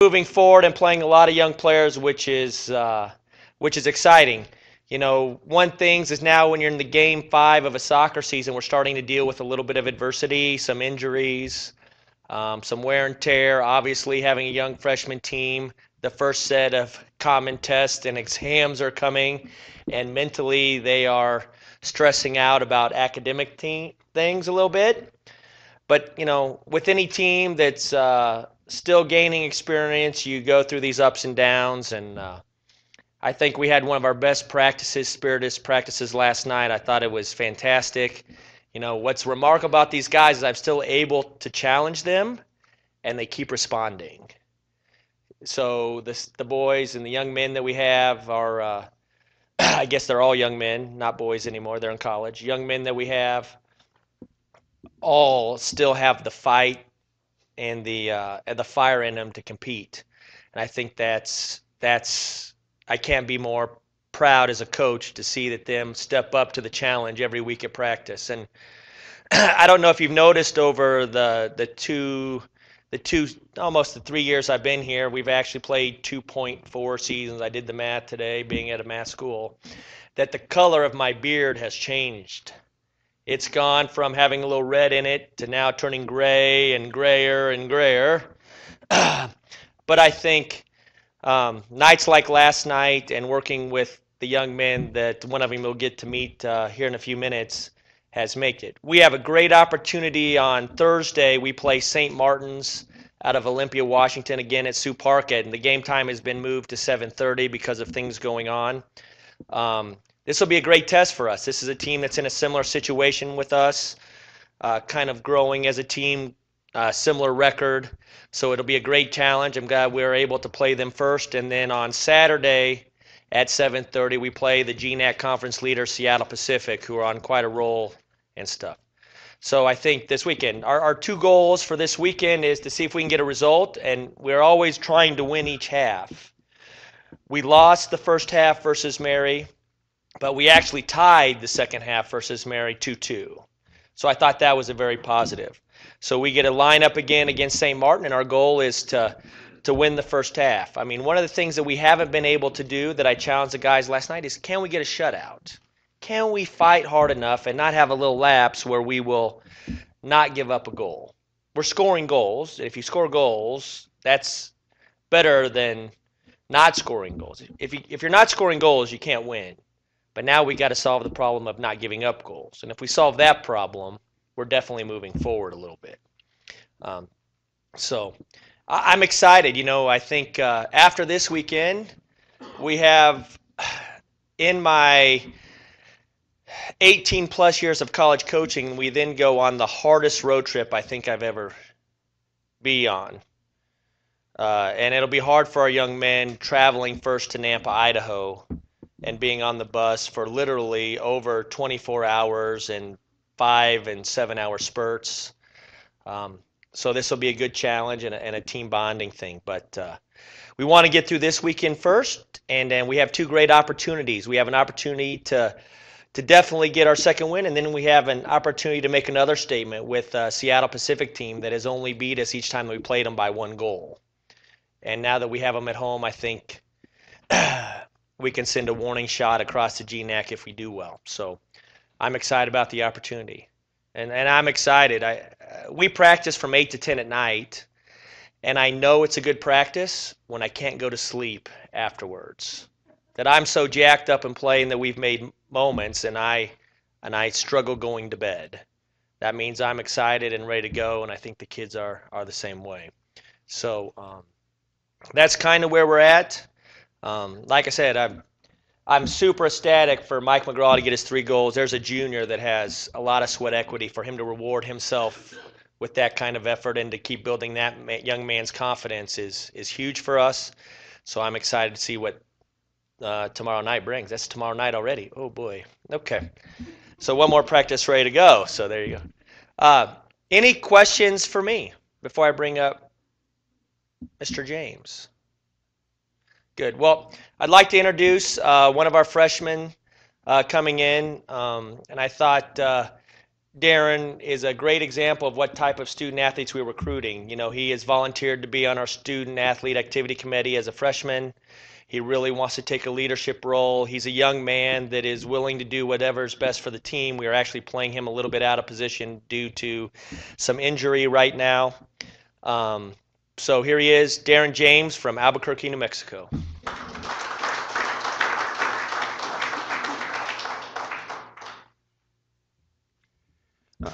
moving forward and playing a lot of young players, which is exciting. You know, one thing is now when you're in the game 5 of a soccer season, we're starting to deal with a little bit of adversity, some injuries, some wear and tear. Obviously, having a young freshman team, the first set of common tests and exams are coming, and mentally they are stressing out about academic things a little bit. But you know, with any team that's still gaining experience, you go through these ups and downs. And I think we had one of our best practices, spiritist practices last night. I thought it was fantastic. You know, what's remarkable about these guys is I'm still able to challenge them, and they keep responding. So the boys and the young men that we have are, I guess they're all young men, not boys anymore. They're in college. Young men that we have all still have the fight and the fire in them to compete. And I think that's I can't be more proud as a coach to see that them step up to the challenge every week at practice. And I don't know if you've noticed over the two almost the 3 years I've been here, we've actually played 2.4 seasons. I did the math today, being at a math school, that the color of my beard has changed. It's gone from having a little red in it to now turning gray and grayer and grayer. But I think nights like last night and working with the young men that one of them will get to meet here in a few minutes has made it. We have a great opportunity on Thursday. We play St. Martin's out of Olympia, Washington, again at Sioux Park, and the game time has been moved to 7:30 because of things going on. This will be a great test for us. This is a team that's in a similar situation with us, kind of growing as a team, similar record. So it'll be a great challenge. I'm glad we were able to play them first. And then on Saturday at 7:30, we play the GNAC conference leader, Seattle Pacific, who are on quite a roll and stuff. So I think this weekend, our two goals for this weekend is to see if we can get a result, and we're always trying to win each half. We lost the first half versus Mary, but we actually tied the second half versus Mary 2-2. So I thought that was a very positive. So we get a lineup again against St. Martin, and our goal is to win the first half. I mean, one of the things that we haven't been able to do that I challenged the guys last night is, can we get a shutout? Can we fight hard enough and not have a little lapse where we will not give up a goal? We're scoring goals. If you score goals, that's better than not scoring goals. If you're not scoring goals, you can't win. But now we got to solve the problem of not giving up goals. And if we solve that problem, we're definitely moving forward a little bit. So I'm excited. You know, I think after this weekend, we have, in my 18 plus years of college coaching, we then go on the hardest road trip I think I've ever been on. And it'll be hard for our young men traveling first to Nampa, Idaho, and being on the bus for literally over 24 hours and 5 and 7 hour spurts. So this will be a good challenge and a team bonding thing. But we want to get through this weekend first, and then we have two great opportunities. We have an opportunity to definitely get our second win, and then we have an opportunity to make another statement with a Seattle Pacific team that has only beat us each time we played them by one goal. And now that we have them at home, I think we can send a warning shot across the GNAC if we do well. So I'm excited about the opportunity. And I'm excited. We practice from 8 to 10 at night, and I know it's a good practice when I can't go to sleep afterwards. That I'm so jacked up and playing that we've made moments, and I struggle going to bed. That means I'm excited and ready to go, and I think the kids are the same way. So that's kind of where we're at. Like I said, I'm super ecstatic for Mike McGraw to get his 3 goals. There's a junior that has a lot of sweat equity. For him to reward himself with that kind of effort and to keep building that young man's confidence is huge for us. So I'm excited to see what tomorrow night brings. That's tomorrow night already. Oh boy. Okay. So one more practice ready to go. So there you go. Any questions for me before I bring up Mr. James? Good. Well, I'd like to introduce one of our freshmen coming in, and I thought Darren is a great example of what type of student athletes we're recruiting. You know, he has volunteered to be on our student athlete activity committee as a freshman. He really wants to take a leadership role. He's a young man that is willing to do whatever is best for the team. We are actually playing him a little bit out of position due to some injury right now. So here he is, Darren James from Albuquerque, New Mexico.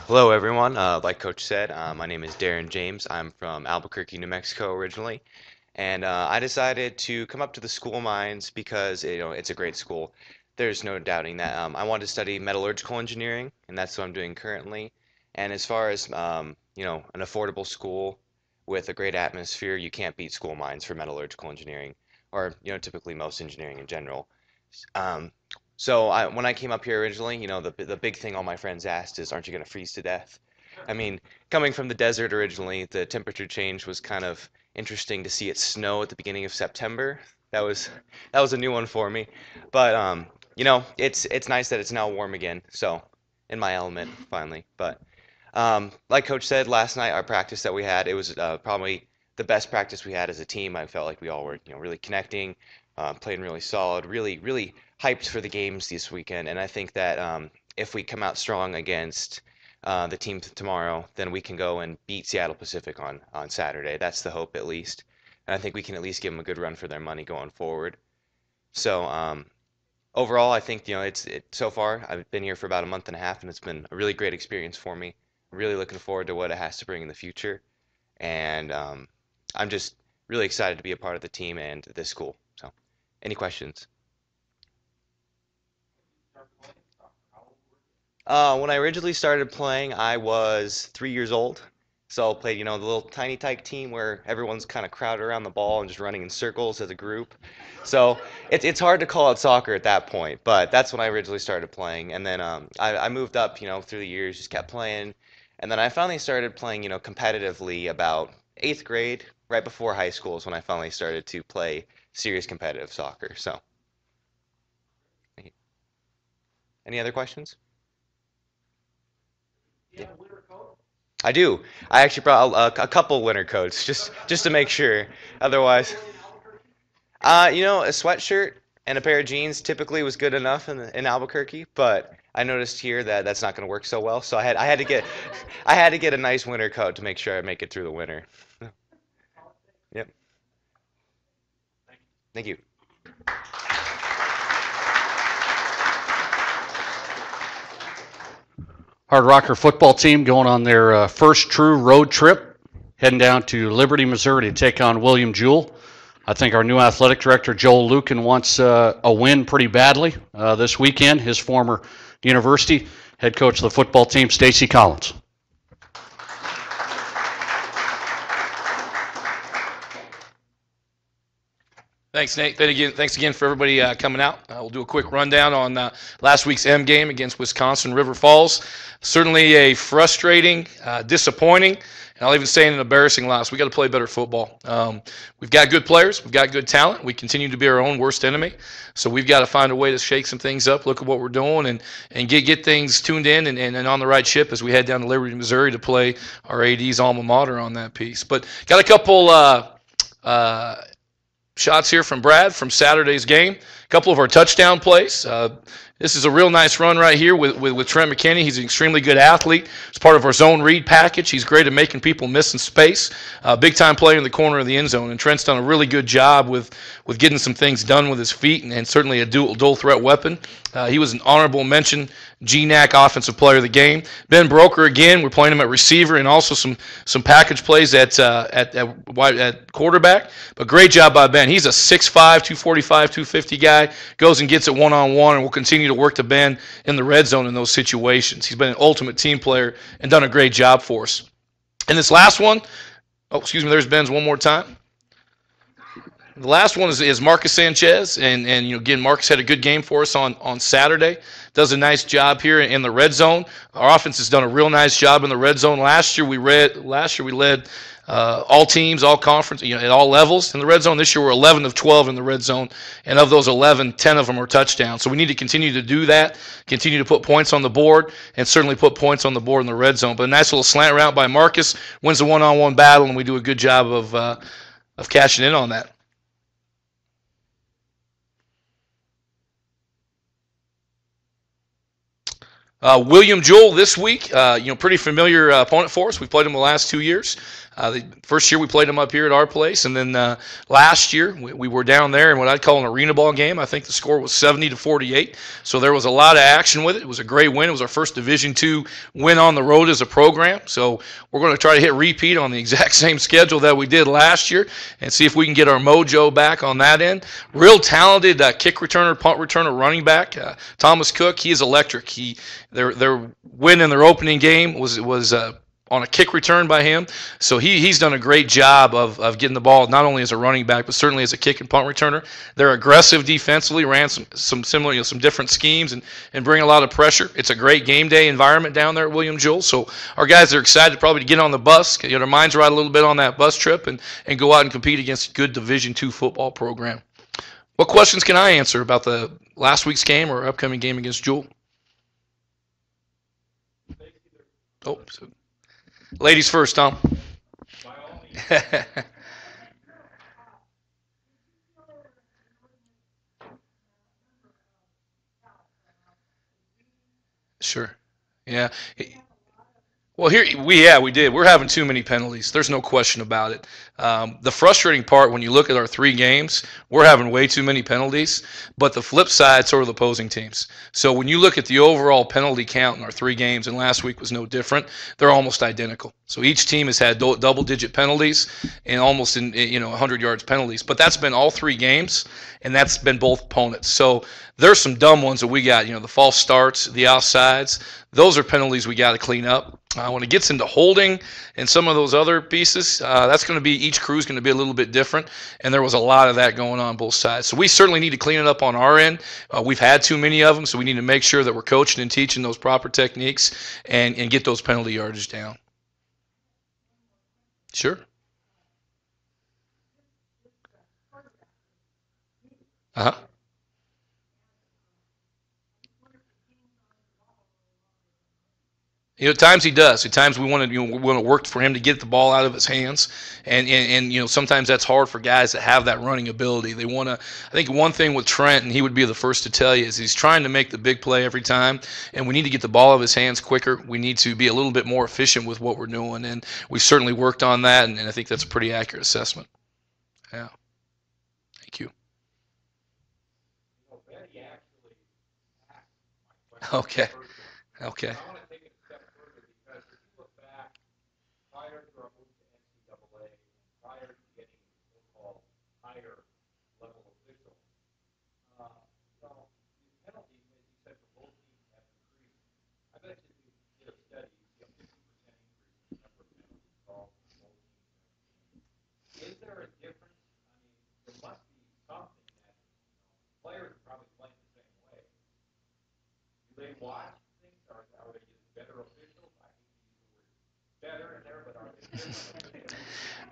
Hello, everyone. Like Coach said, my name is Darren James. I'm from Albuquerque, New Mexico originally, and I decided to come up to the school of mines because it's a great school. There's no doubting that. I wanted to study metallurgical engineering, and that's what I'm doing currently. And as far as an affordable school with a great atmosphere, you can't beat school of mines for metallurgical engineering, or typically most engineering in general. Um, so when I came up here originally, the big thing all my friends asked is, aren't you going to freeze to death? I mean, coming from the desert originally, the temperature change was kind of interesting to see it snow at the beginning of September. That was a new one for me. But it's nice that it's now warm again. So in my element finally. But like Coach said last night, our practice that we had, it was probably the best practice we had as a team. I felt like we all were really connecting, playing really solid, really hyped for the games this weekend. And I think that if we come out strong against the team tomorrow, then we can go and beat Seattle Pacific on Saturday. That's the hope, at least. And I think we can at least give them a good run for their money going forward. So overall, I think so far I've been here for about a month and a half, and it's been a really great experience for me. I'm really looking forward to what it has to bring in the future, and I'm just really excited to be a part of the team and this school. So, any questions? When I originally started playing, I was 3 years old. So I played, the little tiny tyke team where everyone's kind of crowded around the ball and just running in circles as a group. So it's hard to call it soccer at that point, but that's when I originally started playing. And then I moved up, through the years, just kept playing. And then I finally started playing, competitively about 8th grade, right before high school is when I finally started to play serious competitive soccer. So, any other questions? Yeah. I do. I actually brought a couple winter coats just to make sure. Otherwise, a sweatshirt and a pair of jeans typically was good enough in Albuquerque, but I noticed here that that's not going to work so well. So I had to get I had to get a nice winter coat to make sure I make it through the winter. Yep. Thank you. Hardrocker football team going on their first true road trip, heading down to Liberty, Missouri to take on William Jewell. I think our new athletic director, Joel Lucan, wants a win pretty badly this weekend. His former university head coach of the football team, Stacy Collins. Thanks, Nate. Thanks again for everybody coming out. We'll do a quick rundown on last week's M game against Wisconsin River Falls. Certainly a frustrating, disappointing, and I'll even say an embarrassing loss. We got to play better football. We've got good players. We've got good talent. We continue to be our own worst enemy. So we've got to find a way to shake some things up, look at what we're doing, and get things tuned in and on the right ship as we head down to Liberty, Missouri to play our AD's alma mater on that piece. But got a couple shots here from Brad from Saturday's game. A couple of our touchdown plays. This is a real nice run right here with Trent McKinney. He's an extremely good athlete. It's part of our zone read package. He's great at making people miss in space. Big-time player in the corner of the end zone. And Trent's done a really good job with getting some things done with his feet and certainly a dual threat weapon. He was an honorable mention GNAC Offensive Player of the Game. Ben Broker again. We're playing him at receiver and also some package plays at quarterback. But great job by Ben. He's a 6'5", 245, 250 guy. Goes and gets it one-on-one, and will continue to work to Ben in the red zone in those situations. He's been an ultimate team player and done a great job for us. And this last one, there's Ben's one more time. The last one is Marcus Sanchez, and again, Marcus had a good game for us on Saturday. Does a nice job here in the red zone. Our offense has done a real nice job in the red zone. Last year we led all teams, all conference, at all levels in the red zone. This year we're 11 of 12 in the red zone, and of those 11, 10 of them are touchdowns. So we need to continue to do that, continue to put points on the board, and certainly put points on the board in the red zone. But a nice little slant route by Marcus wins the one-on-one battle, and we do a good job of cashing in on that. William Jewell this week, pretty familiar opponent for us. We've played him the last 2 years. The first year we played him up here at our place, and then last year we were down there in what I'd call an arena ball game. I think the score was 70-48, so there was a lot of action with it. It was a great win. It was our first Division II win on the road as a program, so we're going to try to hit repeat on the exact same schedule that we did last year and see if we can get our mojo back on that end. Real talented kick returner, punt returner, running back. Thomas Cook, he is electric. Their win in their opening game was on a kick return by him. So he's done a great job of getting the ball, not only as a running back, but certainly as a kick and punt returner. They're aggressive defensively, ran some similar, some different schemes and bring a lot of pressure. It's a great game day environment down there at William Jewell. So our guys are excited probably to get on the bus, get their minds right a little bit on that bus trip and go out and compete against a good Division II football program. What questions can I answer about the last week's game or upcoming game against Jewell? Oh, so ladies first, Tom. Sure. Yeah. Well, we did. We're having too many penalties. There's no question about it. The frustrating part when you look at our 3 games, we're having way too many penalties. But the flip side, sort of the opposing teams. So when you look at the overall penalty count in our 3 games, and last week was no different, they're almost identical. So each team has had double-digit penalties and almost 100 yards penalties. But that's been all 3 games, and that's been both opponents. So there's some dumb ones that we got. The false starts, the offsides. Those are penalties we got to clean up. When it gets into holding and some of those other pieces, that's going to be, each crew is going to be a little bit different, and there was a lot of that going on both sides. So we certainly need to clean it up on our end. We've had too many of them, so we need to make sure that we're coaching and teaching those proper techniques and get those penalty yardage down. Sure. Uh-huh. At times he does. At times we want to work for him to get the ball out of his hands, and sometimes that's hard for guys that have that running ability. They want to. I think one thing with Trent, and he would be the first to tell you, is he's trying to make the big play every time, and we need to get the ball out of his hands quicker. We need to be a little bit more efficient with what we're doing, and we've certainly worked on that, and I think that's a pretty accurate assessment. Yeah. Thank you. Okay. Okay.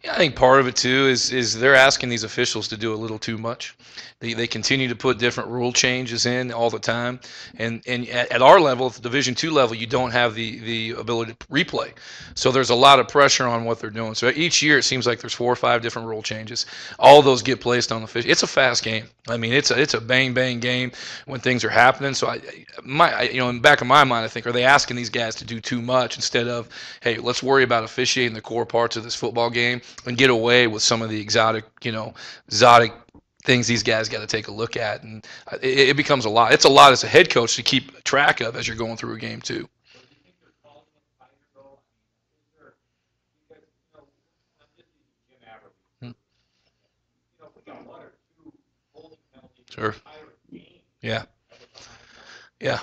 Yeah, I think part of it too is they're asking these officials to do a little too much. They continue to put different rule changes in all the time, and at our level, at the Division II level, you don't have the ability to replay. So there's a lot of pressure on what they're doing. So each year it seems like there's 4 or 5 different rule changes. All those get placed on the official. It's a fast game. I mean, it's a bang bang game when things are happening. So in the back of my mind, I think, are they asking these guys to do too much instead of, hey, let's worry about officiating the core parts of this football game and get away with some of the exotic things these guys got to take a look at, and it becomes a lot. It's a lot as a head coach to keep track of as you're going through a game too. Sure. Yeah. Yeah.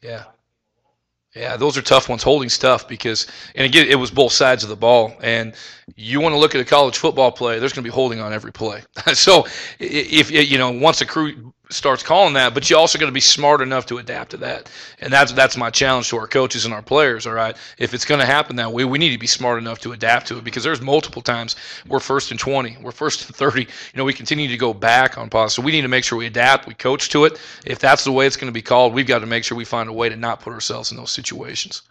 Yeah. Yeah, those are tough ones, holding stuff, because, and again, it was both sides of the ball, and You want to look at a college football play, there's going to be holding on every play. So if once a crew starts calling that, but you also got to be smart enough to adapt to that. And that's my challenge to our coaches and our players, all right? If it's going to happen that way, we need to be smart enough to adapt to it, because there's multiple times we're 1st and 20, we're 1st and 30. We continue to go back on pause. So we need to make sure we adapt, we coach to it. If that's the way it's going to be called, we've got to make sure we find a way to not put ourselves in those situations.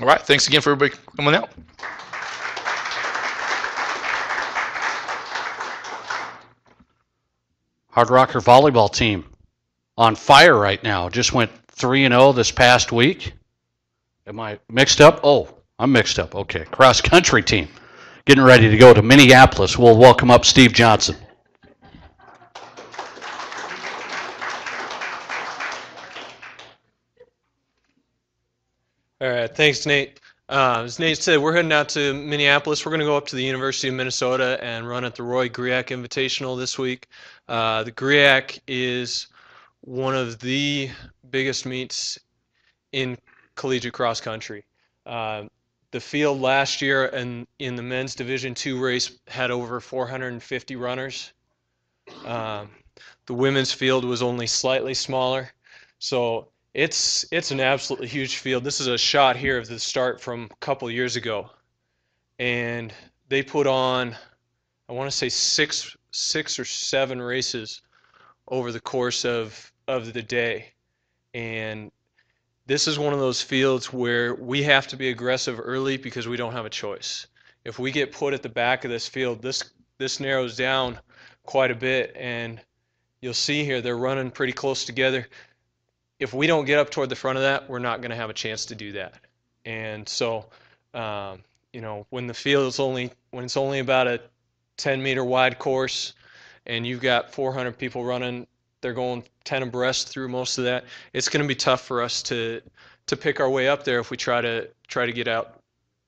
All right, thanks again for everybody coming out. Hardrocker volleyball team on fire right now. Just went 3-0 this past week. Am I mixed up? Oh, I'm mixed up. Okay, cross country team getting ready to go to Minneapolis. We'll welcome up Steve Johnson. All right, thanks, Nate. As Nate said, we're heading out to Minneapolis. We're going to go up to the University of Minnesota and run at the Roy Griak Invitational this week. The Griak is one of the biggest meets in collegiate cross country. The field last year in the men's Division II race had over 450 runners. The women's field was only slightly smaller. So it's an absolutely huge field. This is a shot here of the start from a couple years ago, and they put on, I want to say six or seven races over the course of the day. And this is one of those fields where we have to be aggressive early because we don't have a choice. If we get put at the back of this field, this narrows down quite a bit, and you'll see here they're running pretty close together. If we don't get up toward the front of that, we're not going to have a chance to do that. And so, when the field is when it's only about a 10-meter wide course, and you've got 400 people running, they're going 10 abreast through most of that. It's going to be tough for us to pick our way up there if we try to get out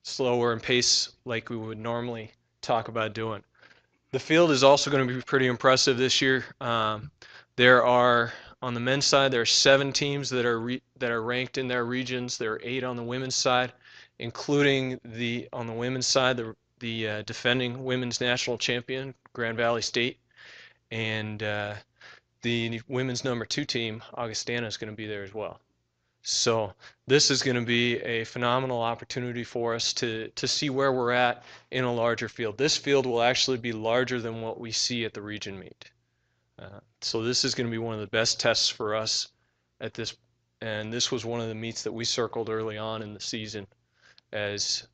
slower and pace like we would normally talk about doing. The field is also going to be pretty impressive this year. There are, on the men's side, there are 7 teams that are ranked in their regions. There are 8 on the women's side, including on the women's side the defending women's national champion, Grand Valley State, and the women's number 2 team, Augustana, is going to be there as well. So this is going to be a phenomenal opportunity for us to see where we're at in a larger field. This field will actually be larger than what we see at the region meet. So this is going to be one of the best tests for us at this, and this was one of the meets that we circled early on in the season as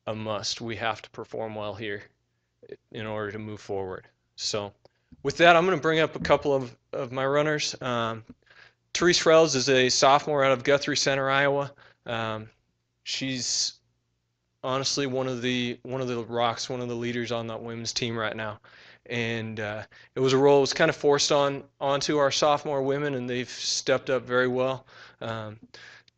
a must. We have to perform well here in order to move forward. So with that, I'm going to bring up a couple of my runners. Therese Frells is a sophomore out of Guthrie Center, Iowa. She's honestly one of the rocks, one of the leaders on that women's team right now. And it was a role that was kind of forced onto our sophomore women, and they've stepped up very well.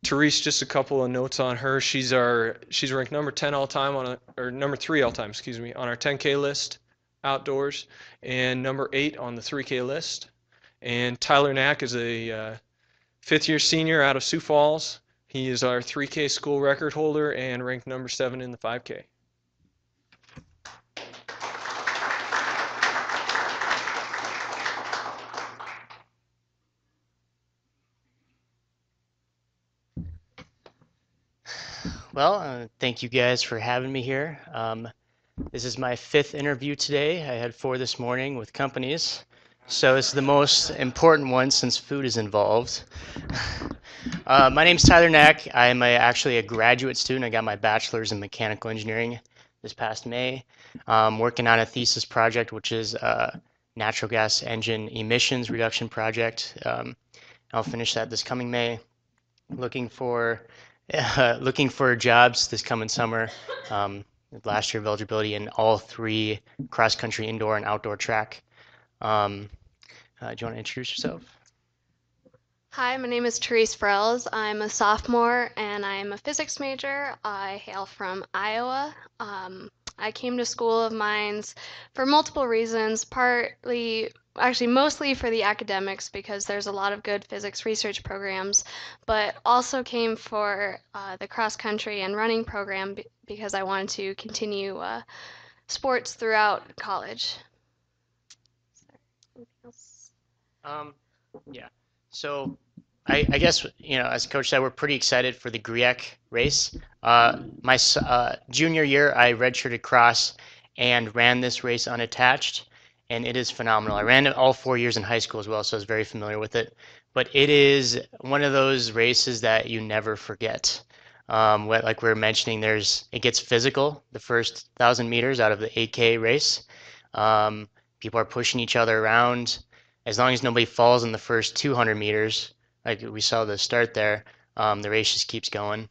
Therese, just a couple of notes on her. She's ranked number 10 all time or number 3 all time, on our 10K list outdoors, and number 8 on the 3K list. And Tyler Knack is a 5th-year senior out of Sioux Falls. He is our 3K school record holder and ranked number 7 in the 5K. Well, thank you guys for having me here. This is my 5th interview today. I had 4 this morning with companies, so it's the most important one since food is involved. My name's Tyler Knack. I'm actually a graduate student. I got my bachelor's in mechanical engineering this past May. Working on a thesis project, which is a natural gas engine emissions reduction project. I'll finish that this coming May. Looking for jobs this coming summer. Last year of eligibility in all 3 cross-country indoor and outdoor track. Do you want to introduce yourself? Hi, my name is Therese Frells. I'm a sophomore and I'm a physics major. I hail from Iowa. I came to School of Mines for multiple reasons, partly actually mostly for the academics because there's a lot of good physics research programs, but also came for the cross country and running program because I wanted to continue sports throughout college. Yeah. So I guess, as Coach said, we're pretty excited for the GRIAC race. My junior year, I redshirted cross and ran this race unattached, and it is phenomenal. I ran it all 4 years in high school as well, so I was very familiar with it. But it is one of those races that you never forget. Like we were mentioning, it gets physical the first 1,000 meters out of the 8K race. People are pushing each other around. As long as nobody falls in the first 200 meters, like we saw the start there, the race just keeps going.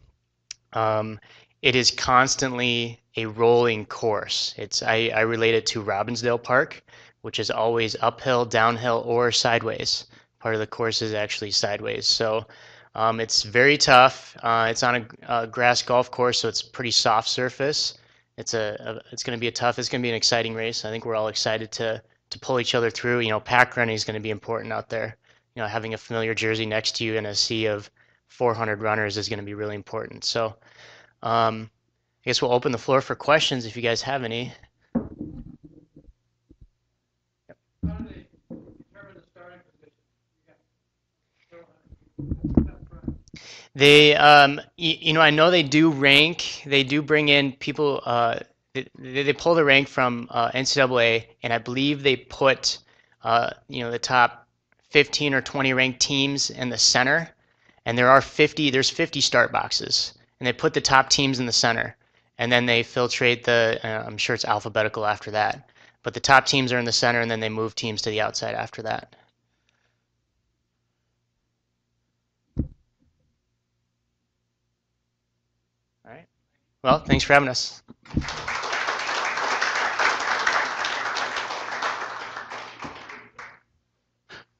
It is constantly a rolling course. I relate it to Robbinsdale Park, which is always uphill, downhill, or sideways. Part of the course is actually sideways. So it's very tough. It's on a grass golf course, so it's pretty soft surface. It's going to be it's going to be an exciting race. I think we're all excited to pull each other through. Pack running is going to be important out there. Having a familiar jersey next to you in a sea of 400 runners is going to be really important. So I guess we'll open the floor for questions if you guys have any. They, I know they do rank. They do bring in people. They pull the rank from NCAA, and I believe they put, the top 15 or 20 ranked teams in the center, and there's 50 start boxes, and they put the top teams in the center, and then they filtrate I'm sure it's alphabetical after that, but the top teams are in the center, and then they move teams to the outside after that. All right. Well, thanks for having us.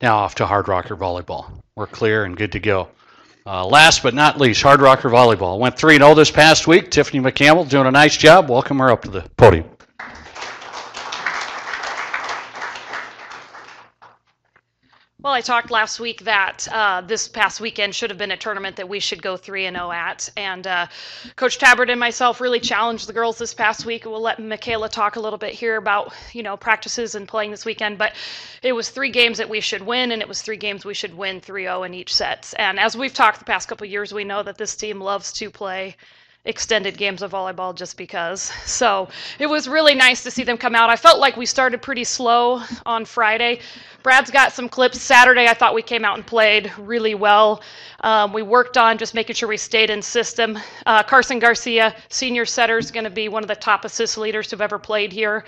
Now off to Hardrocker volleyball. We're clear and good to go. Last but not least, Hardrocker volleyball went 3-0 this past week. Tiffany McCampbell doing a nice job. Welcome her up to the podium. Well, I talked last week that this past weekend should have been a tournament that we should go 3-0 at. And Coach Tabbert and myself really challenged the girls this past week. We'll let Michaela talk a little bit here about, practices and playing this weekend. But it was 3 games that we should win, and it was 3 games we should win 3-0 in each set. And as we've talked the past couple of years, we know that this team loves to play extended games of volleyball just because. So it was really nice to see them come out. I felt like we started pretty slow on Friday. Brad's got some clips. Saturday, I thought we came out and played really well. We worked on just making sure we stayed in system. Carson Garcia, senior setter, is going to be one of the top assist leaders who've ever played here.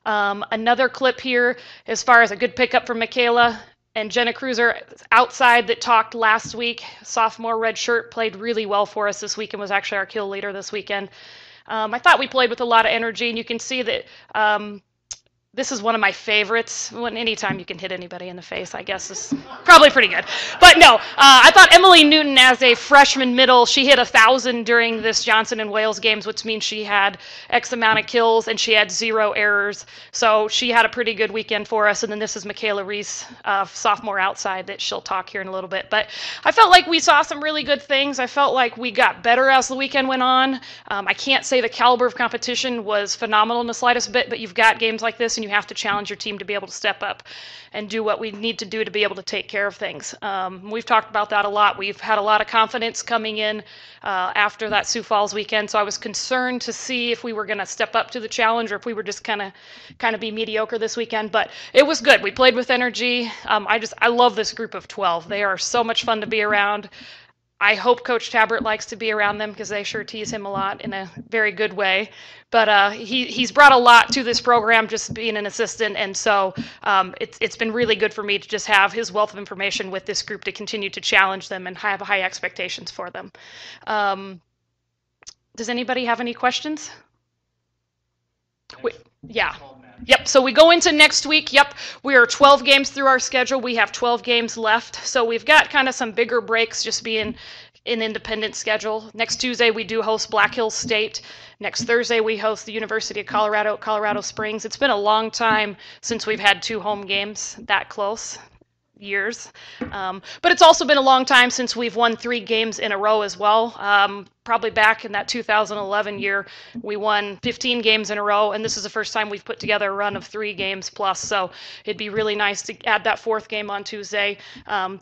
Another clip here, as far as a good pickup from Michaela and Jenna Cruiser outside that talked last week. Sophomore red shirt, played really well for us this week and was actually our kill leader this weekend. I thought we played with a lot of energy, and you can see that this is one of my favorites. Anytime you can hit anybody in the face, I guess is probably pretty good. But no, I thought Emily Newton, as a freshman middle, she hit 1,000 during this Johnson and Wales games, which means she had X amount of kills and she had 0 errors. So she had a pretty good weekend for us. And then this is Michaela Reese, sophomore outside, that she'll talk here in a little bit. But I felt like we saw some really good things. I felt like we got better as the weekend went on. I can't say the caliber of competition was phenomenal in the slightest bit, but you've got games like this and you have to challenge your team to be able to step up and do what we need to do to be able to take care of things. We've talked about that a lot. We've had a lot of confidence coming in after that Sioux Falls weekend, so I was concerned to see if we were going to step up to the challenge or if we were just kind of be mediocre this weekend, but it was good. We played with energy. I love this group of 12. They are so much fun to be around. I hope Coach Tabbert likes to be around them because they sure tease him a lot in a very good way. But he's brought a lot to this program just being an assistant, and so it's been really good for me to just have his wealth of information with this group to continue to challenge them and have high expectations for them. Does anybody have any questions? Yeah. Yep, so we go into next week. Yep, we are 12 games through our schedule. We have 12 games left. So we've got kind of some bigger breaks just being an independent schedule. Next Tuesday, we do host Black Hills State. Next Thursday, we host the University of Colorado at Colorado Springs. It's been a long time since we've had 2 home games that close. Years. But it's also been a long time since we've won 3 games in a row as well. Probably back in that 2011 year, we won 15 games in a row, and this is the first time we've put together a run of 3 games plus, so it'd be really nice to add that 4th game on Tuesday.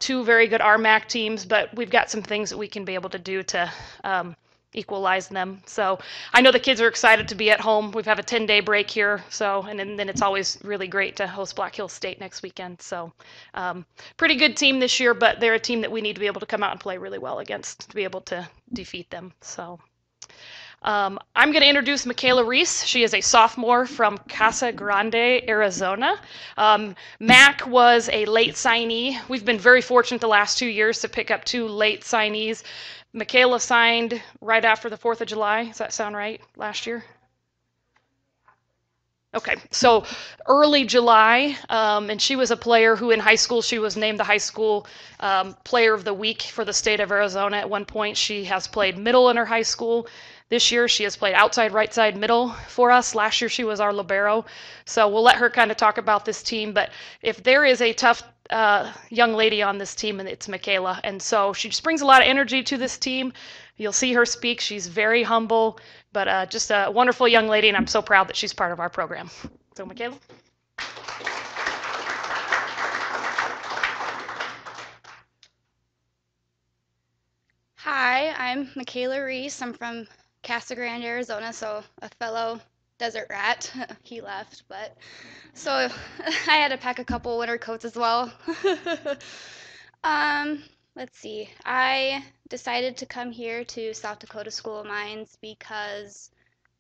2 very good RMAC teams, but we've got some things that we can be able to do to equalize them. So I know the kids are excited to be at home. We've have a 10-day break here, so and then it's always really great to host Black Hills State next weekend. So pretty good team this year, but they're a team that we need to be able to come out and play really well against to be able to defeat them. So I'm going to introduce Michaela Reese. She is a sophomore from Casa Grande, Arizona. Mac was a late signee. We've been very fortunate the last 2 years to pick up 2 late signees. Michaela signed right after the 4th of July. Does that sound right? Last year? Okay, so early July, and she was a player who in high school, she was named the high school player of the week for the state of Arizona. At one point, she has played middle in her high school. This year, she has played outside, right side, middle for us. Last year, she was our libero. So we'll let her kind of talk about this team. But if there is a tough young lady on this team, and it's Michaela. And so she just brings a lot of energy to this team. You'll see her speak. She's very humble, but just a wonderful young lady, and I'm so proud that she's part of our program. So, Michaela. Hi, I'm Michaela Reese. I'm from Casa Grande, Arizona, so a fellow desert rat. He left, but so I had to pack a couple winter coats as well. Let's see. I decided to come here to South Dakota School of Mines because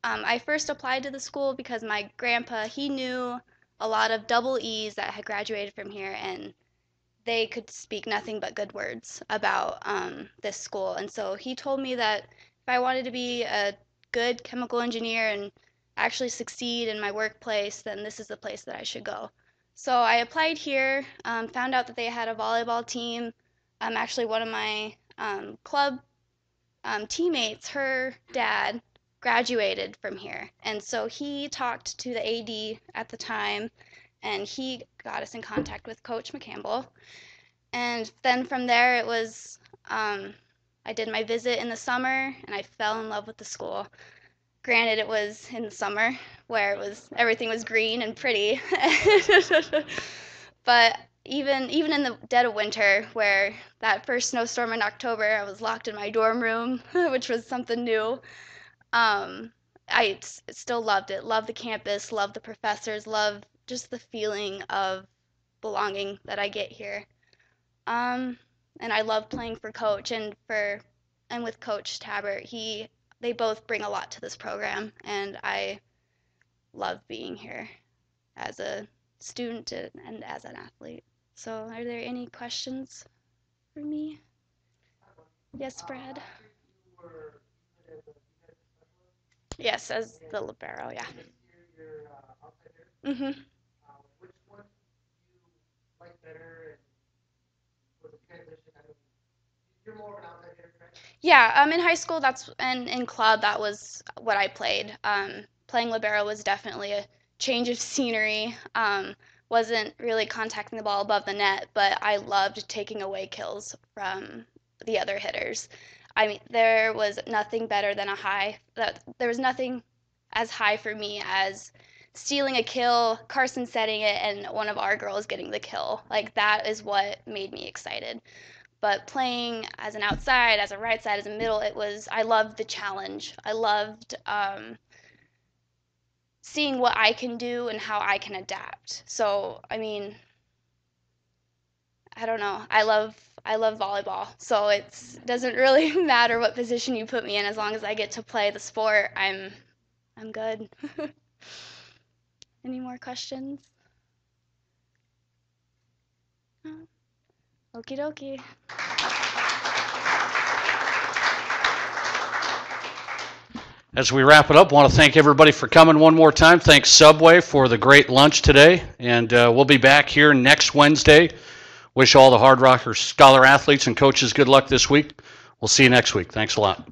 I first applied to the school because my grandpa, he knew a lot of double E's that had graduated from here, and they could speak nothing but good words about this school. And so he told me that if I wanted to be a good chemical engineer and actually succeed in my workplace, then this is the place that I should go. So I applied here, found out that they had a volleyball team. Actually, one of my club teammates, her dad, graduated from here. And so he talked to the AD at the time, and he got us in contact with Coach McCampbell. And then from there, it was, I did my visit in the summer, and I fell in love with the school. Granted, it was in the summer where everything was green and pretty. But even in the dead of winter, where that first snowstorm in October, I was locked in my dorm room, which was something new. I still loved it. Loved the campus, loved the professors, loved just the feeling of belonging that I get here. And I love playing for Coach and with Coach Tabert. They both bring a lot to this program, and I love being here as a student and as an athlete. So are there any questions for me? Yes, Brad? Yes, as the libero, yeah. Mm-hmm. Yeah, in high school, and in club, that was what I played. Playing libero was definitely a change of scenery. Wasn't really contacting the ball above the net, but I loved taking away kills from the other hitters. I mean, there was nothing better than there was nothing as high for me as stealing a kill, Carson setting it, and one of our girls getting the kill. Like, that is what made me excited. But playing as an outside, as a right side, as a middle, I loved the challenge. I loved seeing what I can do and how I can adapt. So, I mean, I don't know. I love volleyball. So it doesn't really matter what position you put me in. As long as I get to play the sport, I'm good. Any more questions? Okie dokie. As we wrap it up, I want to thank everybody for coming one more time. Thanks Subway for the great lunch today. And we'll be back here next Wednesday. Wish all the Hardrocker Scholar athletes and coaches good luck this week. We'll see you next week. Thanks a lot.